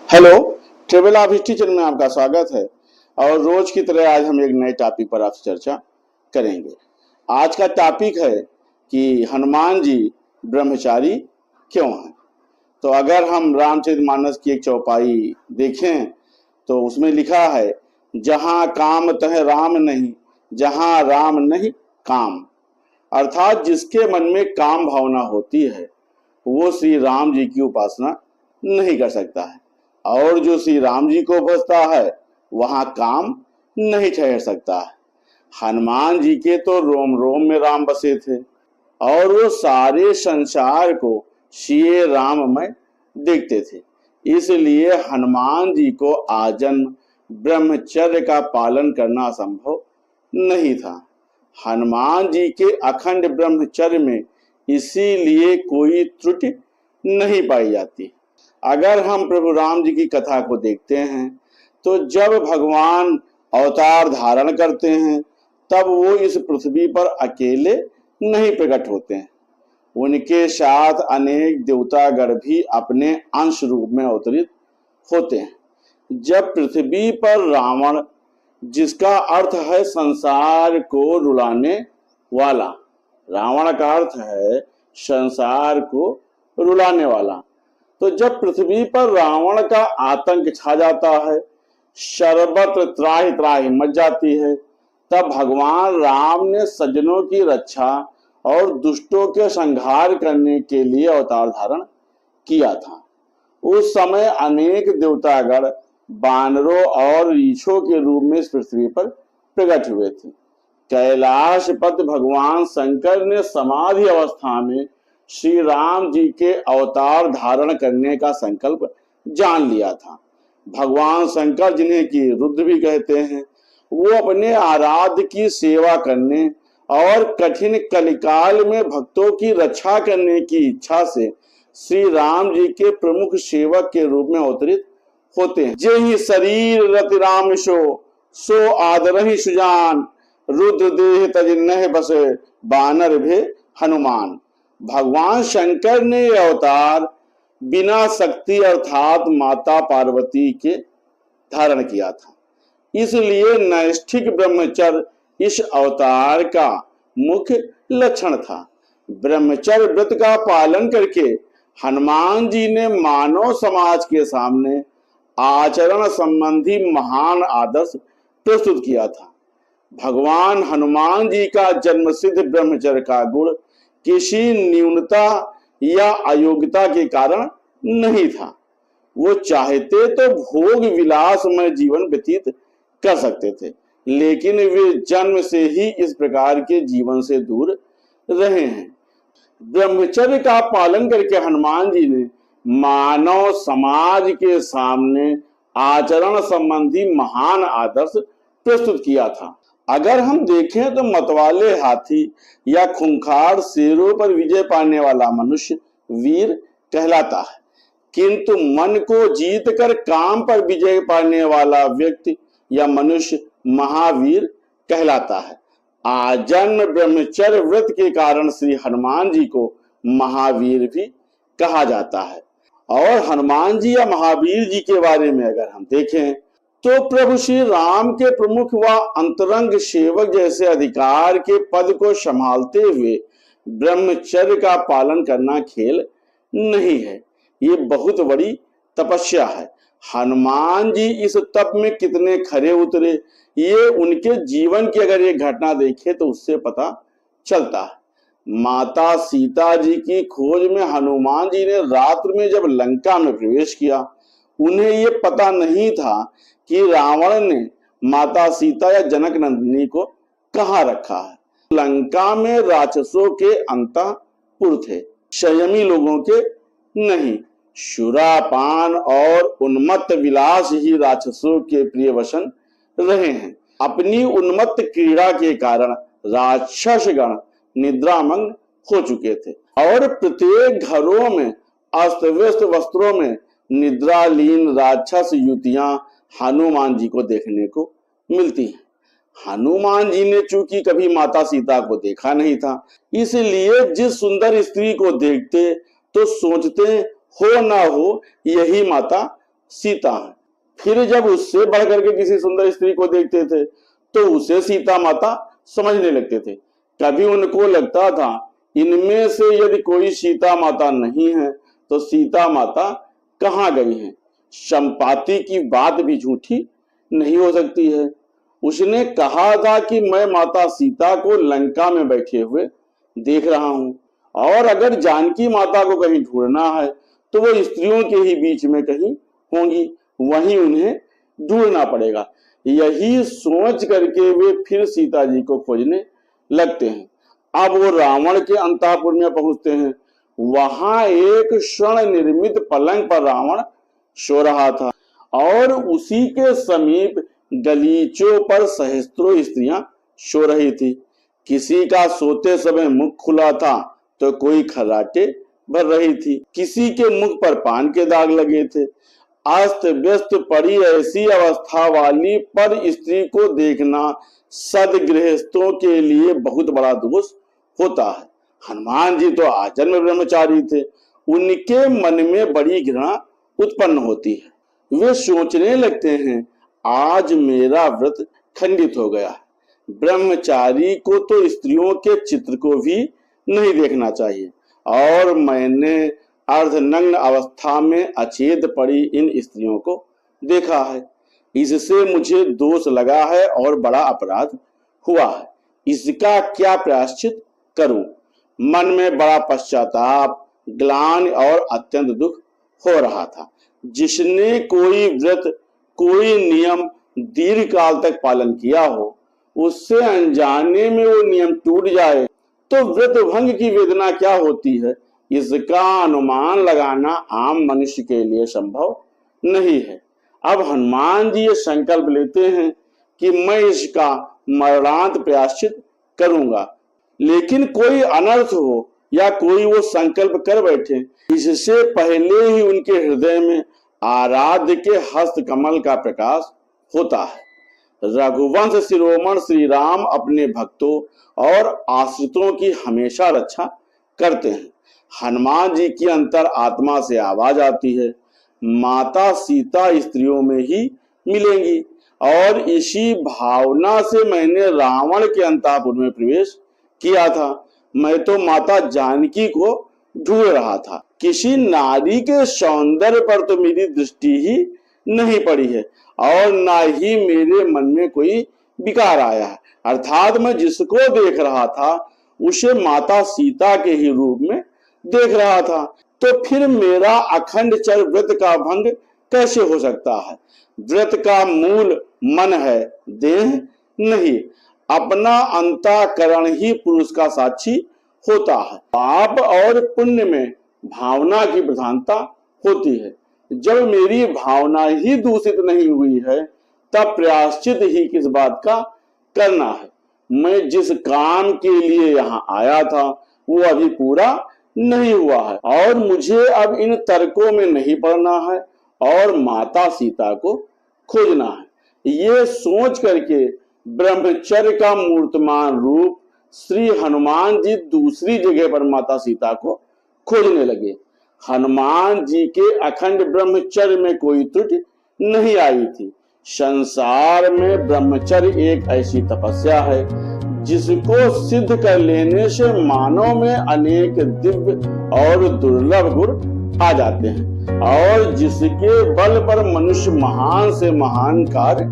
Hello. Travel of history channel में आपका स्वागत है। और रोज की तरह आज हम एक नए टॉपिक पर आपसे चर्चा करेंगे। आज का टॉपिक है कि हनुमान जी ब्रह्मचारी क्यों हैं। तो अगर हम रामचरितमानस की एक चौपाई देखें तो उसमें लिखा है, जहां काम तह राम नहीं, जहां राम नहीं काम। अर्थात जिसके मन में काम भावना होती है वो श्री राम जी की उपासना नहीं कर सकता है, और जो श्री राम जी को भजता है वहां काम नहीं ठहर सकता है। हनुमान जी के तो रोम रोम में राम बसे थे और वो सारे संसार को श्री राम में देखते थे। इसलिए हनुमान जी को आजन्म ब्रह्मचर्य का पालन करना असंभव नहीं था। हनुमान जी के अखंड ब्रह्मचर्य में इसीलिए कोई त्रुटि नहीं पाई जाती। अगर हम प्रभु राम जी की कथा को देखते हैं तो जब भगवान अवतार धारण करते हैं तब वो इस पृथ्वी पर अकेले नहीं प्रकट होते हैं, उनके साथ अनेक देवतागण भी अपने अंश रूप में अवतरित होते हैं। जब पृथ्वी पर रावण, जिसका अर्थ है संसार को रुलाने वाला, रावण का अर्थ है संसार को रुलाने वाला, तो जब पृथ्वी पर रावण का आतंक छा जाता है, सर्वत्र त्राहि त्राहि मच जाती है, तब भगवान राम ने सज्जनों की रक्षा और दुष्टों के संहार करने के लिए अवतार धारण किया था। उस समय अनेक देवतागण बानरों और रीछों के रूप में इस पृथ्वी पर प्रकट हुए थे। कैलाशपति भगवान शंकर ने समाधि अवस्था में श्री राम जी के अवतार धारण करने का संकल्प जान लिया था। भगवान शंकर, जिन्हें कि रुद्र भी कहते हैं, वो अपने आराध्य की सेवा करने और कठिन कलिकाल में भक्तों की रक्षा करने की इच्छा से श्री राम जी के प्रमुख सेवक के रूप में अवतरित होते हैं। जेहि शरीर रति राम सो आदरहि सुजान, रुद्र देह तज नह बसे बानर भे हनुमान। भगवान शंकर ने यह अवतार बिना शक्ति अर्थात माता पार्वती के धारण किया था। इसलिए नैष्ठिक ब्रह्मचर्य इस अवतार का मुख्य लक्षण था। ब्रह्मचर्य व्रत का पालन करके हनुमान जी ने मानव समाज के सामने आचरण संबंधी महान आदर्श प्रस्तुत किया था। भगवान हनुमान जी का जन्मसिद्ध ब्रह्मचर्य का गुण किसी न्यूनता या अयोग्यता के कारण नहीं था। वो चाहते तो भोग विलासमय जीवन व्यतीत कर सकते थे, लेकिन वे जन्म से ही इस प्रकार के जीवन से दूर रहे हैं। ब्रह्मचर्य का पालन करके हनुमान जी ने मानव समाज के सामने आचरण संबंधी महान आदर्श प्रस्तुत किया था। अगर हम देखें तो मतवाले हाथी या खूंखार शेरों पर विजय पाने वाला मनुष्य वीर कहलाता है, किंतु मन को जीत कर काम पर विजय पाने वाला व्यक्ति या मनुष्य महावीर कहलाता है। आजन्म ब्रह्मचर्य व्रत के कारण श्री हनुमान जी को महावीर भी कहा जाता है। और हनुमान जी या महावीर जी के बारे में अगर हम देखें तो प्रभु श्री राम के प्रमुख व अंतरंग सेवक जैसे अधिकार के पद को संभालते हुए ब्रह्मचर्य का पालन करना खेल नहीं है, ये बहुत बड़ी तपस्या है। हनुमान जी इस तप में कितने खरे उतरे, ये उनके जीवन की अगर ये घटना देखे तो उससे पता चलता है। माता सीता जी की खोज में हनुमान जी ने रात्र में जब लंका में प्रवेश किया, उन्हें ये पता नहीं था कि रावण ने माता सीता या जनक नंदिनी को कहाँ रखा है। लंका में राक्षसों के अंतःपुर थे, संयमी लोगों के नहीं। सुरापान और उन्मत्त विलास ही राक्षसों के प्रिय वसन रहे हैं। अपनी उन्मत्त क्रीड़ा के कारण राक्षसगण निद्रामग्न हो चुके थे और प्रत्येक घरों में अस्त व्यस्त वस्त्रों में निद्रालीन राक्षस युतियां हनुमान जी को देखने को मिलती हैं। हनुमान जी ने चूंकि कभी माता सीता को देखा नहीं था, इसलिए जिस सुंदर स्त्री को देखते तो सोचते हो ना हो यही माता सीता हैं। फिर जब उससे बढ़कर के किसी सुंदर स्त्री को देखते थे तो उसे सीता माता समझने लगते थे। कभी उनको लगता था इनमें से यदि कोई सीता माता नहीं है तो सीता माता कहाँ गई हैं? संपाति की बात भी झूठी नहीं हो सकती है। उसने कहा था कि मैं माता सीता को लंका में बैठे हुए देख रहा हूं और अगर जानकी माता को कहीं ढूंढना है तो वो स्त्रियों के ही बीच में कहीं होंगी, वहीं उन्हें ढूंढना पड़ेगा। यही सोच करके वे फिर सीता जी को खोजने लगते हैं। अब वो रावण के अंतःपुर में पहुंचते हैं। वहां एक स्वर्ण निर्मित पलंग पर रावण सो रहा था और उसी के समीप गलीचों पर सहस्त्रों स्त्रियां सो रही थी। किसी का सोते समय मुख खुला था तो कोई खर्राटे भर रही थी, किसी के मुख पर पान के दाग लगे थे। अस्त व्यस्त पड़ी ऐसी अवस्था वाली पर स्त्री को देखना सदगृहस्थों के लिए बहुत बड़ा दोष होता है। हनुमान जी तो आजन्म ब्रह्मचारी थे, उनके मन में बड़ी घृणा उत्पन्न होती है। वे सोचने लगते हैं आज मेरा व्रत खंडित हो गया। ब्रह्मचारी को तो स्त्रियों के चित्र को भी नहीं देखना चाहिए और मैंने अर्धनग्न अवस्था में अचेत पड़ी इन स्त्रियों को देखा है। इससे मुझे दोष लगा है और बड़ा अपराध हुआ है। इसका क्या प्रायश्चित करूं? मन में बड़ा पश्चाताप, ग्लानि और अत्यंत दुख हो रहा था। जिसने कोई व्रत, कोई नियम दीर्घ काल तक पालन किया हो, उससे अनजाने में वो नियम टूट जाए तो व्रत भंग की वेदना क्या होती है, इसका अनुमान लगाना आम मनुष्य के लिए संभव नहीं है। अब हनुमान जी ये संकल्प लेते हैं कि मैं इसका मरणांत प्रायश्चित करूंगा, लेकिन कोई अनर्थ हो या कोई वो संकल्प कर बैठे, इससे पहले ही उनके हृदय में आराध्य के हस्त कमल का प्रकाश होता है। रघुवंश शिरोमणि श्री राम अपने भक्तों और आश्रितों की हमेशा रक्षा करते हैं। हनुमान जी की अंतर आत्मा से आवाज आती है, माता सीता स्त्रियों में ही मिलेंगी, और इसी भावना से मैंने रावण के अंतःपुर में प्रवेश किया था। मैं तो माता जानकी को ढूंढ रहा था, किसी नारी के सौंदर्य पर तो मेरी दृष्टि ही नहीं पड़ी है और ना ही मेरे मन में कोई विकार आया है। अर्थात मैं जिसको देख रहा था उसे माता सीता के ही रूप में देख रहा था, तो फिर मेरा अखंड चर व्रत का भंग कैसे हो सकता है? व्रत का मूल मन है, देह नहीं। अपना अंतःकरण ही पुरुष का साक्षी होता है। पाप और पुण्य में भावना की प्रधानता होती है। जब मेरी भावना ही दूषित नहीं हुई है तब प्रायश्चित ही किस बात का करना है। मैं जिस काम के लिए यहाँ आया था वो अभी पूरा नहीं हुआ है और मुझे अब इन तर्कों में नहीं पड़ना है और माता सीता को खोजना है। ये सोच करके ब्रह्मचर्य का मूर्तमान रूप श्री हनुमान जी दूसरी जगह पर माता सीता को खोजने लगे। हनुमान जी के अखंड ब्रह्मचर्य में कोई त्रुटि नहीं आई थी। संसार में ब्रह्मचर्य एक ऐसी तपस्या है जिसको सिद्ध कर लेने से मानव में अनेक दिव्य और दुर्लभ गुण आ जाते हैं और जिसके बल पर मनुष्य महान से महान कार्य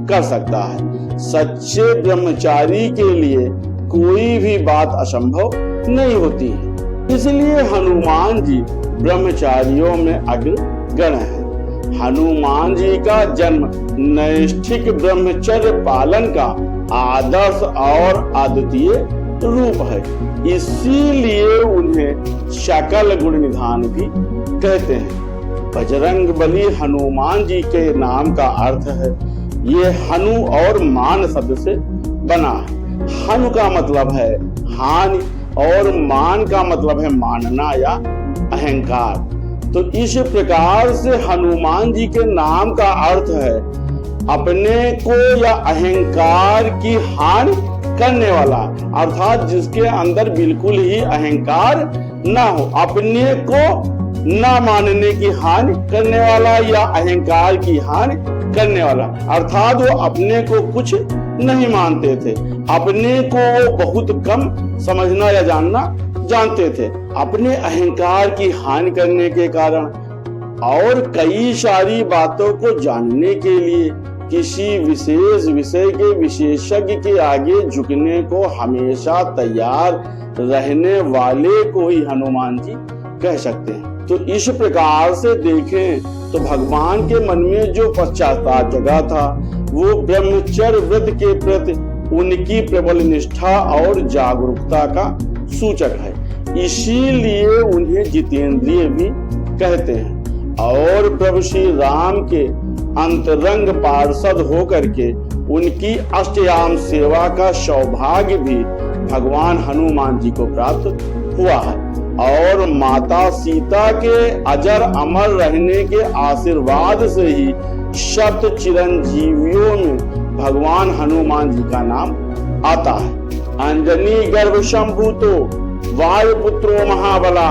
कर सकता है। सच्चे ब्रह्मचारी के लिए कोई भी बात असंभव नहीं होती है। इसलिए हनुमान जी ब्रह्मचारियों में अग्रगण्य है। हनुमान जी का जन्म नैष्ठिक ब्रह्मचर्य पालन का आदर्श और अद्वितीय रूप है, इसीलिए उन्हें सकल गुण निधान भी कहते हैं। बजरंग बली हनुमान जी के नाम का अर्थ है। ये हनु और मान शब्द से बना है। हनु का मतलब है हानि और मान का मतलब है मानना या अहंकार। तो इस प्रकार से हनुमान जी के नाम का अर्थ है अपने को या अहंकार की हानि करने वाला, अर्थात जिसके अंदर बिल्कुल ही अहंकार ना हो, अपने को ना मानने की हानि करने वाला या अहंकार की हानि करने वाला। अर्थात वो अपने को कुछ नहीं मानते थे, अपने को बहुत कम समझना या जानना जानते थे। अपने अहंकार की हानि करने के कारण और कई सारी बातों को जानने के लिए किसी विशेष विषय के विशेषज्ञ के आगे झुकने को हमेशा तैयार रहने वाले को ही हनुमान जी कह सकते हैं। तो इस प्रकार से देखें तो भगवान के मन में जो पश्चाताप जगा था वो ब्रह्मचर्य व्रत के प्रति उनकी प्रबल निष्ठा और जागरूकता का सूचक है। इसीलिए उन्हें जितेंद्रिय भी कहते हैं। और प्रभु श्री राम के अंतरंग पार्षद होकर के उनकी अष्टयाम सेवा का सौभाग्य भी भगवान हनुमान जी को प्राप्त हुआ है। और माता सीता के अजर अमर रहने के आशीर्वाद से ही शत चिरंजीवियों में भगवान हनुमान जी का नाम आता है। अंजनी गर्भ संभूतो वायुपुत्रो महाबला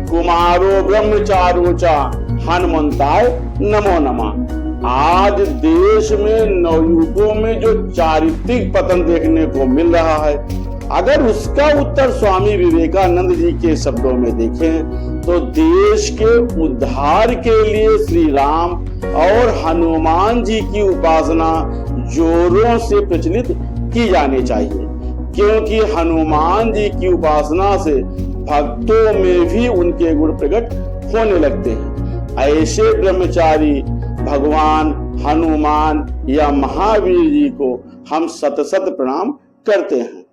कुमारो ब्रह्मचारोचा हनुमंताय नमो नमः। आज देश में नवयुगों में जो चारित्रिक पतन देखने को मिल रहा है, अगर उसका उत्तर स्वामी विवेकानंद जी के शब्दों में देखें तो देश के उद्धार के लिए श्री राम और हनुमान जी की उपासना जोरों से प्रचलित की जानी चाहिए, क्योंकि हनुमान जी की उपासना से भक्तों में भी उनके गुण प्रकट होने लगते हैं। ऐसे ब्रह्मचारी भगवान हनुमान या महावीर जी को हम सत सत प्रणाम करते हैं।